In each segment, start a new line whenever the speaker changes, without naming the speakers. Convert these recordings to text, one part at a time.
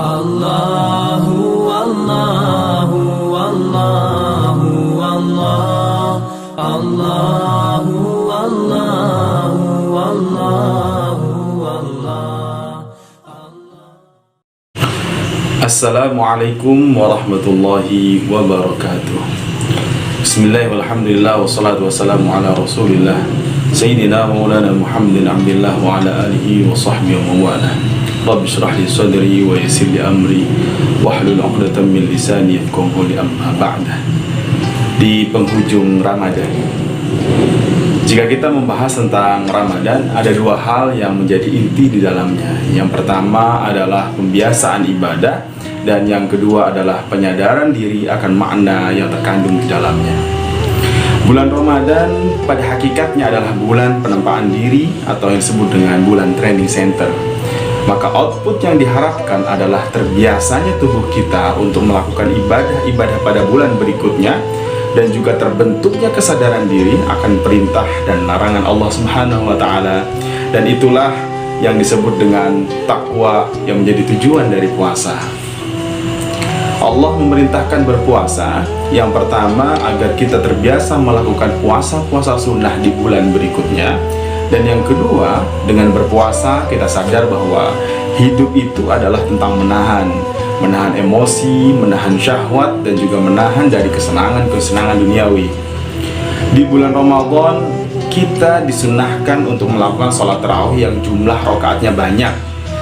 Allahu Allahu Allahu Allah, Allahu Allahu Allahu Allah.
Assalamualaikum warahmatullahi wabarakatuh. Bismillah walhamdulillah wassalatu wassalamu ala rasulillah Sayyidina maulana Muhammadin abdillah wa ala alihi wa sahbihi wa mawala. Rabbi syrah li sadri wa yassir li amri wahlul 'uqdatam min lisani yafqahu qawli, amma ba'da. Di penghujung Ramadan, jika kita membahas tentang Ramadan, ada dua hal yang menjadi inti di dalamnya. Yang pertama adalah pembiasaan ibadah, dan yang kedua adalah penyadaran diri akan makna yang terkandung di dalamnya. Bulan Ramadan pada hakikatnya adalah bulan penempaan diri atau yang disebut dengan bulan training center. Maka output yang diharapkan adalah terbiasanya tubuh kita untuk melakukan ibadah-ibadah pada bulan berikutnya, dan juga terbentuknya kesadaran diri akan perintah dan larangan Allah Subhanahu wa Ta'ala. Dan itulah yang disebut dengan takwa yang menjadi tujuan dari puasa. Allah memerintahkan berpuasa, yang pertama agar kita terbiasa melakukan puasa-puasa sunnah di bulan berikutnya, dan yang kedua, dengan berpuasa kita sadar bahwa hidup itu adalah tentang menahan emosi, menahan syahwat, dan juga menahan dari kesenangan-kesenangan duniawi. Di bulan Ramadan kita disunahkan untuk melakukan sholat tarawih yang jumlah rakaatnya banyak.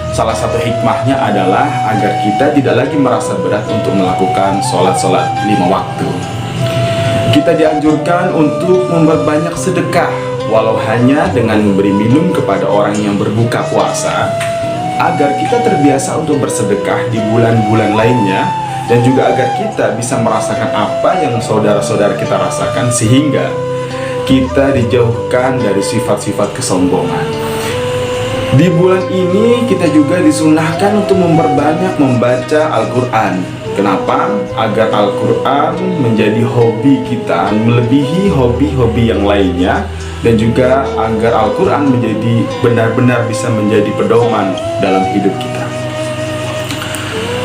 Salah satu hikmahnya adalah agar kita tidak lagi merasa berat untuk melakukan sholat-sholat 5 waktu. Kita dianjurkan untuk memperbanyak sedekah, walau hanya dengan memberi minum kepada orang yang berbuka puasa, agar kita terbiasa untuk bersedekah di bulan-bulan lainnya, dan juga agar kita bisa merasakan apa yang saudara-saudara kita rasakan, sehingga kita dijauhkan dari sifat-sifat kesombongan. Di bulan ini kita juga disunahkan untuk memperbanyak membaca Al-Quran. Kenapa? Agar Al-Quran menjadi hobi kita, melebihi hobi-hobi yang lainnya, dan juga agar Al-Quran menjadi benar-benar bisa menjadi pedoman dalam hidup kita.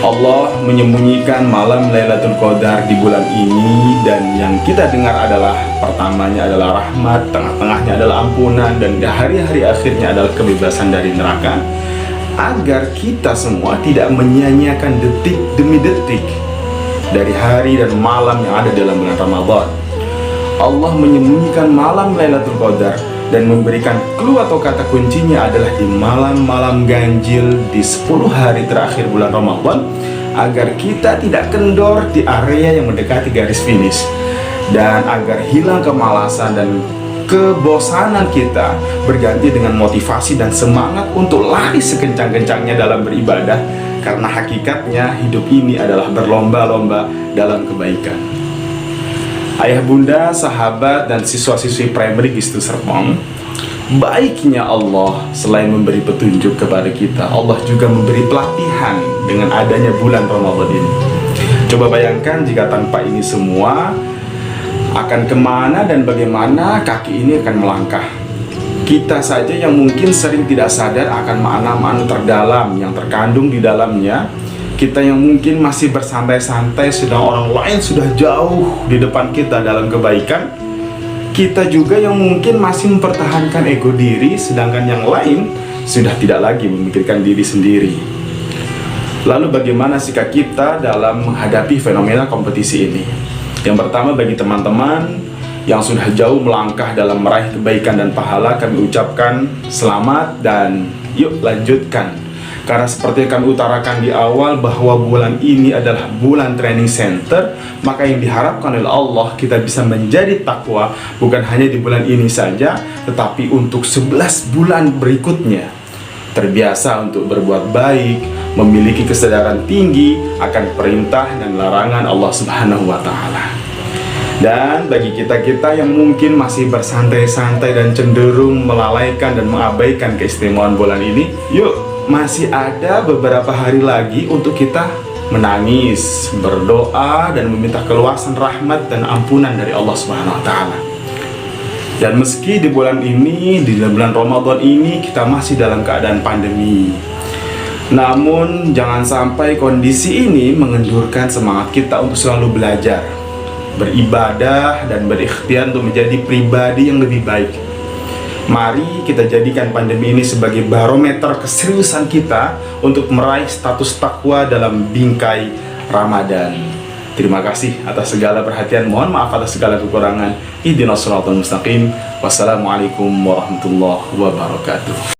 Allah menyembunyikan malam Lailatul Qadar di bulan ini, dan yang kita dengar adalah pertamanya adalah rahmat, tengah-tengahnya adalah ampunan, dan di hari-hari akhirnya adalah kebebasan dari neraka. Agar kita semua tidak menyia-nyiakan detik demi detik dari hari dan malam yang ada dalam bulan Ramadan. Allah menyembunyikan malam Lailatul Qadar dan memberikan clue atau kata kuncinya adalah di malam-malam ganjil di 10 hari terakhir bulan Ramadan, agar kita tidak kendor di area yang mendekati garis finish, dan agar hilang kemalasan dan kebosanan kita berganti dengan motivasi dan semangat untuk lari sekencang-kencangnya dalam beribadah, karena hakikatnya hidup ini adalah berlomba-lomba dalam kebaikan. Ayah bunda, sahabat, dan siswa-siswi primary Gistu Serpong, baiknya Allah selain memberi petunjuk kepada kita, Allah juga memberi pelatihan dengan adanya bulan Ramadan ini. Coba bayangkan jika tanpa ini semua, akan kemana dan bagaimana kaki ini akan melangkah. Kita saja yang mungkin sering tidak sadar akan makna-makna terdalam yang terkandung di dalamnya. Kita yang mungkin masih bersantai-santai sedang orang lain sudah jauh di depan kita dalam kebaikan. Kita juga yang mungkin masih mempertahankan ego diri, sedangkan yang lain sudah tidak lagi memikirkan diri sendiri. Lalu bagaimana sikap kita dalam menghadapi fenomena kompetisi ini? Yang pertama, bagi teman-teman yang sudah jauh melangkah dalam meraih kebaikan dan pahala, kami ucapkan selamat dan yuk lanjutkan. Karena seperti yang kami utarakan di awal bahwa bulan ini adalah bulan training center, maka yang diharapkan oleh Allah kita bisa menjadi takwa bukan hanya di bulan ini saja, tetapi untuk 11 bulan berikutnya. Terbiasa untuk berbuat baik, memiliki kesadaran tinggi akan perintah dan larangan Allah Subhanahu wa Ta'ala. Dan bagi kita-kita yang mungkin masih bersantai-santai dan cenderung melalaikan dan mengabaikan keistimewaan bulan ini, yuk, masih ada beberapa hari lagi untuk kita menangis, berdoa, dan meminta keluasan rahmat dan ampunan dari Allah Subhanahu wa Ta'ala. Dan meski di bulan ini, di bulan Ramadan ini, kita masih dalam keadaan pandemi, Namun jangan sampai kondisi ini mengendurkan semangat kita untuk selalu belajar, beribadah, dan berikhtiar untuk menjadi pribadi yang lebih baik. Mari kita jadikan pandemi ini sebagai barometer keseriusan kita untuk meraih status takwa dalam bingkai Ramadan. Terima kasih atas segala perhatian. Mohon maaf atas segala kekurangan. Ihdinas siratal mustaqim. Wassalamualaikum warahmatullahi wabarakatuh.